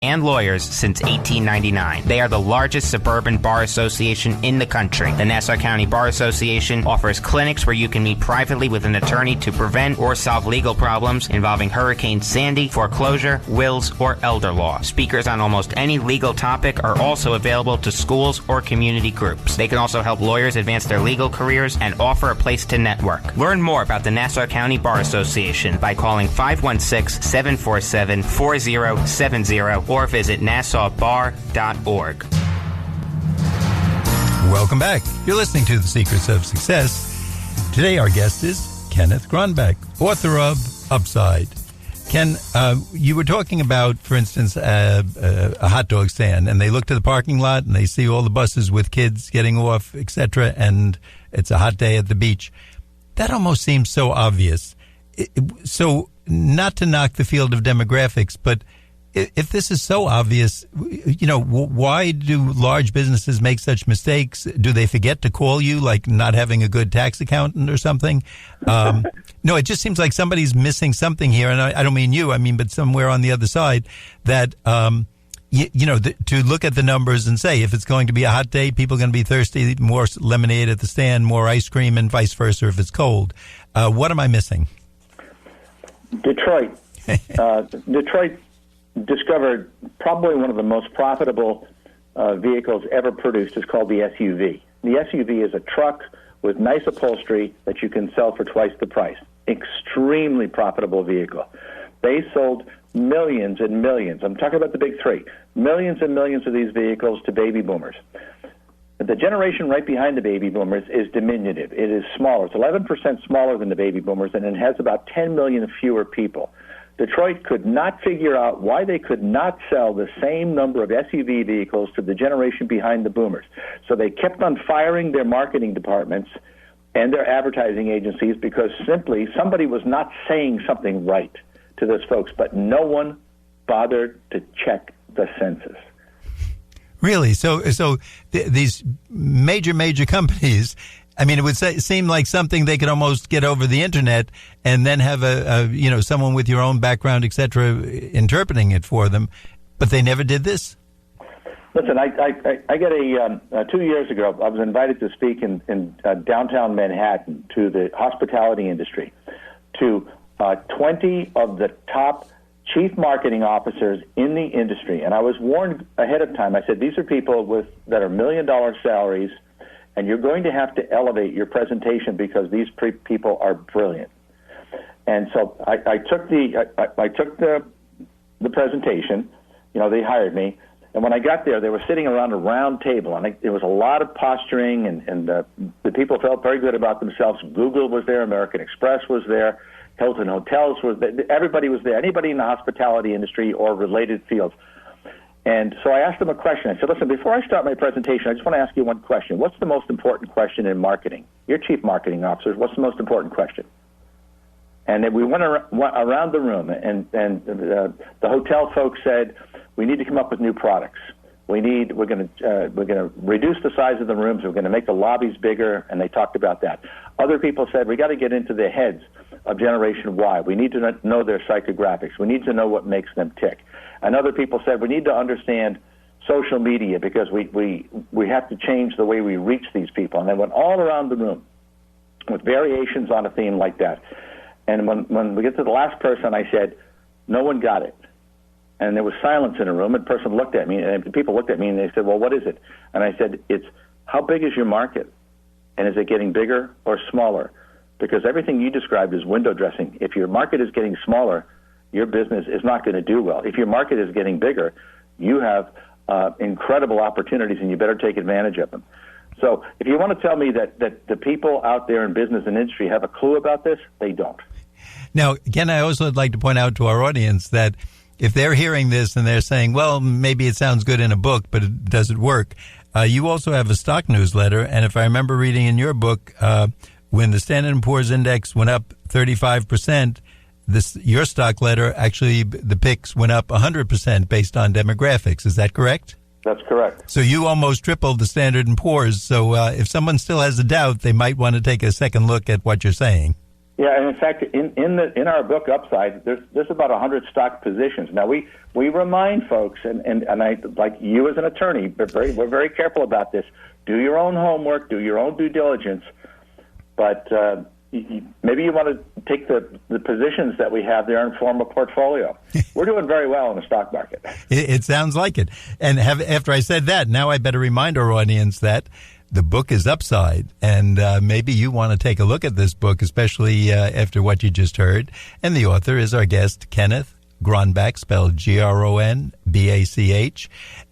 and lawyers since 1899. They are the largest suburban bar association in the country. The Nassau County Bar Association offers clinics where you can meet privately with an attorney to prevent or solve legal problems involving Hurricane Sandy, foreclosure, wills, or elder law. Speakers on almost any legal topic are also available to schools or community groups. They can also help lawyers advance their legal careers and offer a place to network. Learn more about the Nassau County Bar Association by calling 516-747-4070 or visit nassaubar.org. Welcome back. You're listening to The Secrets of Success. Today our guest is Kenneth Gronbach, author of Upside. Ken, you were talking about, for instance, a hot dog stand, and they look to the parking lot and they see all the buses with kids getting off, etc., and it's a hot day at the beach. That almost seems so obvious. So not to knock the field of demographics, but if this is so obvious, why do large businesses make such mistakes? Do they forget to call you, like not having a good tax accountant or something? No, it just seems like somebody's missing something here. And I don't mean you, but somewhere on the other side that, to look at the numbers and say, if it's going to be a hot day, people are going to be thirsty, more lemonade at the stand, more ice cream, and vice versa if it's cold. What am I missing? Detroit discovered probably one of the most profitable vehicles ever produced. Is called the SUV. The SUV is a truck with nice upholstery that you can sell for twice the price. Extremely profitable vehicle. They sold millions and millions. I'm talking about the big three. Millions and millions of these vehicles to baby boomers. The generation right behind the baby boomers is diminutive. It is smaller. It's 11% smaller than the baby boomers, and it has about 10 million fewer people. Detroit could not figure out why they could not sell the same number of SUV vehicles to the generation behind the boomers. So they kept on firing their marketing departments and their advertising agencies because simply somebody was not saying something right to those folks, but no one bothered to check the census. Really? So these major companies, it would seem like something they could almost get over the internet and then have someone with your own background, et cetera, interpreting it for them. But they never did this? Listen, I got 2 years ago, I was invited to speak in downtown Manhattan to the hospitality industry, to 20 of the top chief marketing officers in the industry. And I was warned ahead of time. I said, these are people that are $1 million salaries, and you're going to have to elevate your presentation because these people are brilliant. And so I took the presentation. They hired me. And when I got there, they were sitting around a round table, and there was a lot of posturing, and the people felt very good about themselves. Google was there, American Express was there, Hilton Hotels was there. Everybody was there, anybody in the hospitality industry or related fields. And so I asked them a question. I said, listen, before I start my presentation, I just want to ask you one question. What's the most important question in marketing? You're chief marketing officers. What's the most important question? And then we went around the room, and the hotel folks said, we need to come up with new products. We're going to reduce the size of the rooms. We're going to make the lobbies bigger, and they talked about that. Other people said we got to get into the heads of Generation Y. We need to know their psychographics. We need to know what makes them tick. And other people said we need to understand social media because we have to change the way we reach these people. And they went all around the room with variations on a theme like that. And when we get to the last person, I said, no one got it. And there was silence in the room, and the person looked at me, and people looked at me, and they said, well, what is it? And I said, it's how big is your market? And is it getting bigger or smaller? Because everything you described is window dressing. If your market is getting smaller, your business is not going to do well. If your market is getting bigger, you have incredible opportunities, and you better take advantage of them. So if you want to tell me that the people out there in business and industry have a clue about this, they don't. Now, Ken, I also would like to point out to our audience that if they're hearing this and they're saying, well, maybe it sounds good in a book, but does it work? You also have a stock newsletter, and if I remember reading in your book, when the Standard & Poor's Index went up 35%, your stock letter, actually, the picks went up 100% based on demographics. Is that correct? That's correct. So you almost tripled the Standard & Poor's. So if someone still has a doubt, they might want to take a second look at what you're saying. Yeah, and in fact, in our book Upside, there's about 100 stock positions. Now we remind folks, and I, like you as an attorney, we're very careful about this. Do your own homework, do your own due diligence, but maybe you want to take the positions that we have there and form a portfolio. We're doing very well in the stock market. It sounds like it. And after I said that, now I better remind our audience that the book is Upside, and maybe you want to take a look at this book, especially after what you just heard. And the author is our guest, Kenneth Gronbach, spelled Gronbach.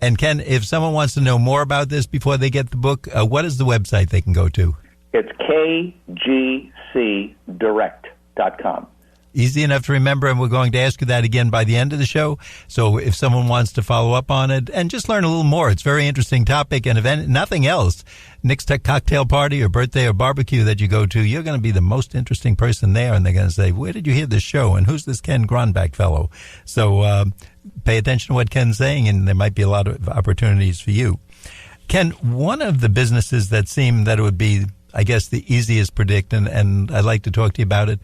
And Ken, if someone wants to know more about this before they get the book, what is the website they can go to? It's kgcdirect.com. Easy enough to remember, and we're going to ask you that again by the end of the show. So if someone wants to follow up on it and just learn a little more, it's a very interesting topic. And if nothing else, next cocktail party or birthday or barbecue that you go to, you're going to be the most interesting person there. And they're going to say, where did you hear this show? And who's this Ken Gronbach fellow? So pay attention to what Ken's saying, and there might be a lot of opportunities for you. Ken, one of the businesses that seemed that it would be, I guess, the easiest predict, and I'd like to talk to you about it,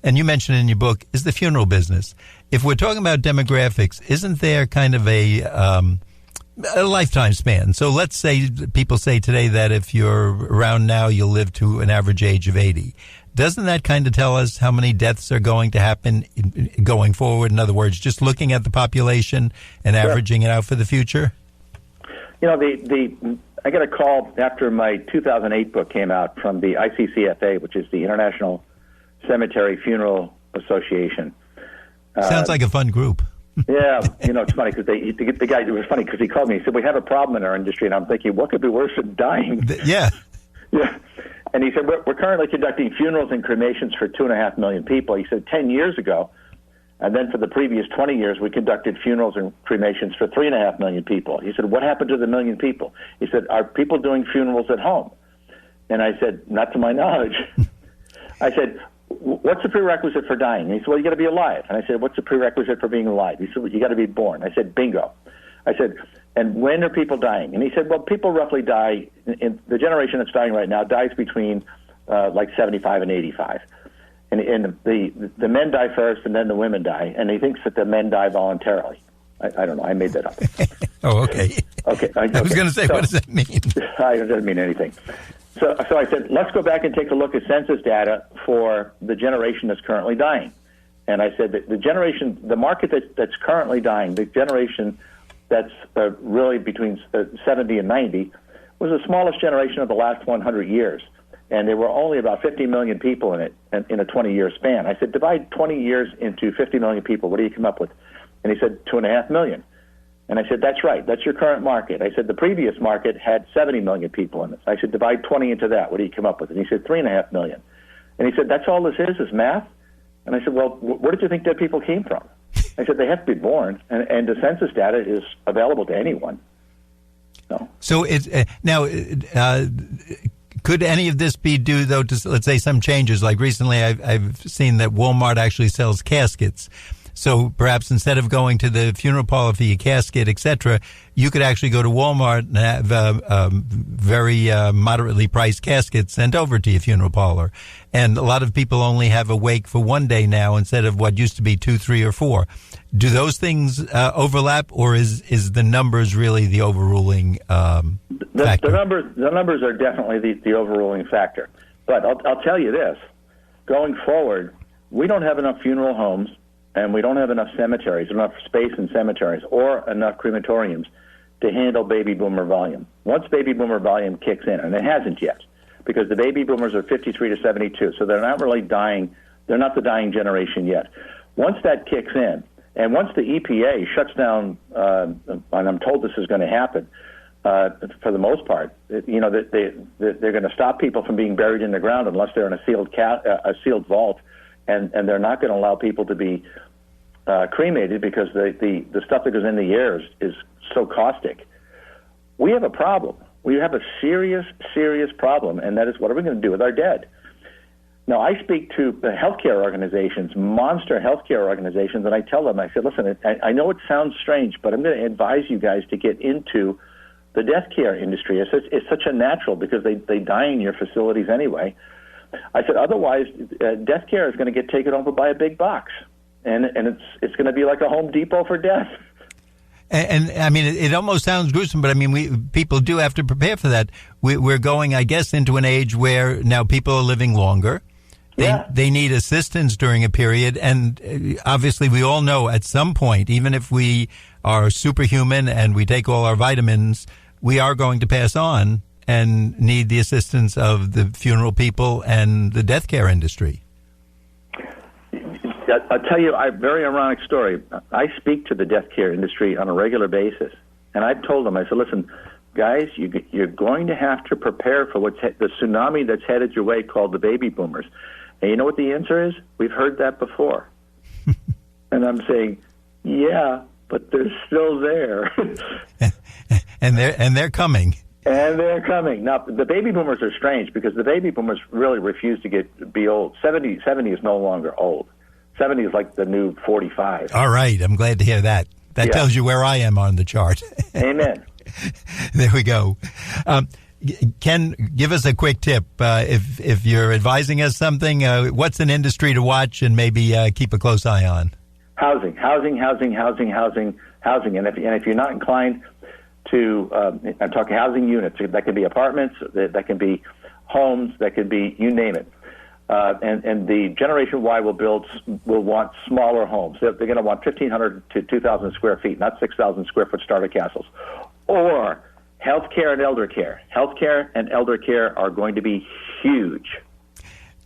and you mentioned in your book, is the funeral business. If we're talking about demographics, isn't there kind of a lifetime span? So let's say people say today that if you're around now, you'll live to an average age of 80. Doesn't that kind of tell us how many deaths are going to happen going forward? In other words, just looking at the population and averaging it out for the future? You know, I got a call after my 2008 book came out from the ICCFA, which is the International Cemetery Funeral Association. Sounds like a fun group. Yeah, you know, it's funny because the guy, it was funny because he called me. He said, we have a problem in our industry, and I'm thinking, what could be worse than dying? Yeah. Yeah. And he said, we're currently conducting funerals and cremations for 2.5 million people. He said 10 years ago, and then for the previous 20 years, we conducted funerals and cremations for 3.5 million people. He said, what happened to the million people? He said, are people doing funerals at home? And I said, not to my knowledge. I said, what's the prerequisite for dying? And he said, well, you got to be alive. And I said, what's the prerequisite for being alive? He said, well, you got to be born. I said, bingo. I said, and when are people dying? And he said, well, people roughly die, in the generation that's dying right now dies between like 75 and 85. And the men die first, and then the women die. And he thinks that the men die voluntarily. I don't know. I made that up. Oh, okay. Okay. I was going to say, what does that mean? It doesn't mean anything. So I said, let's go back and take a look at census data for the generation that's currently dying. And I said that the market that's currently dying, the generation that's really between 70 and 90, was the smallest generation of the last 100 years. And there were only about 50 million people in it in a 20-year span. I said, divide 20 years into 50 million people. What do you come up with? And he said, 2.5 million. And I said, that's right. That's your current market. I said, the previous market had 70 million people in it. I said, divide 20 into that. What do you come up with? And he said, 3.5 million. And he said, that's all this is math? And I said, well, where did you think dead people came from? I said, they have to be born, and the census data is available to anyone. So now, could any of this be due, though, to, let's say, some changes? Like recently I've seen that Walmart actually sells caskets. So perhaps instead of going to the funeral parlor for your casket, etc., you could actually go to Walmart and have very moderately priced caskets sent over to your funeral parlor. And a lot of people only have a wake for one day now instead of what used to be 2, 3, or 4. Do those things overlap, or is the numbers really the overruling factor? The numbers are definitely the overruling factor. But I'll tell you this. Going forward, we don't have enough funeral homes, and we don't have enough cemeteries, enough space in cemeteries, or enough crematoriums to handle baby boomer volume. Once baby boomer volume kicks in, and it hasn't yet, because the baby boomers are 53 to 72, so they're not really dying. They're not the dying generation yet. Once that kicks in, and once the EPA shuts down, and I'm told this is going to happen, for the most part, you know, they're going to stop people from being buried in the ground unless they're in a sealed vault, and they're not going to allow people to be cremated because the stuff that goes in the air is so caustic. We have a problem. We have a serious, serious problem, and that is, what are we going to do with our dead? Now, I speak to the healthcare organizations, monster healthcare organizations, and I tell them, I said, listen, I know it sounds strange, but I'm going to advise you guys to get into the death care industry. It's such a natural, because they die in your facilities anyway. I said, otherwise, death care is going to get taken over by a big box, and it's going to be like a Home Depot for death. And I mean, it almost sounds gruesome, but I mean, people do have to prepare for that. We're going, I guess, into an age where now people are living longer. They need assistance during a period, and obviously we all know at some point, even if we are superhuman and we take all our vitamins, we are going to pass on and need the assistance of the funeral people and the death care industry. I'll tell you a very ironic story. I speak to the death care industry on a regular basis, and I've told them, I said, listen, guys, you're going to have to prepare for the tsunami that's headed your way called the baby boomers. And you know what the answer is? We've heard that before. And I'm saying, yeah, but they're still there. and they're coming. And they're coming. Now, the baby boomers are strange because the baby boomers really refuse to be old. 70 is no longer old. 70 is like the new 45. All right. I'm glad to hear that. That tells you where I am on the chart. Amen. There we go. Ken, give us a quick tip. If you're advising us something, what's an industry to watch and maybe keep a close eye on? Housing. And if you're not inclined to, I'm talking housing units. That could be apartments, that can be homes, that could be, you name it. And the Generation Y will want smaller homes. They're going to want 1,500 to 2,000 square feet, not 6,000 square foot starter castles. Or healthcare and elder care. Healthcare and elder care are going to be huge.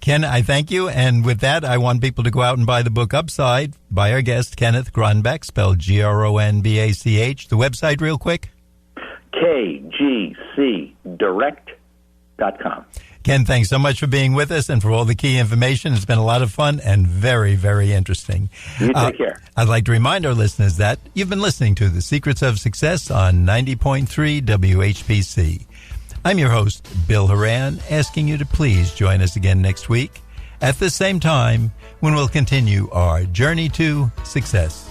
Ken, I thank you. And with that, I want people to go out and buy the book Upside by our guest, Kenneth Gronbach, spelled Gronbach. The website real quick? KGCdirect.com. Ken, thanks so much for being with us and for all the key information. It's been a lot of fun and very, very interesting. You take care. I'd like to remind our listeners that you've been listening to The Secrets of Success on 90.3 WHPC. I'm your host, Bill Horan, asking you to please join us again next week at the same time when we'll continue our journey to success.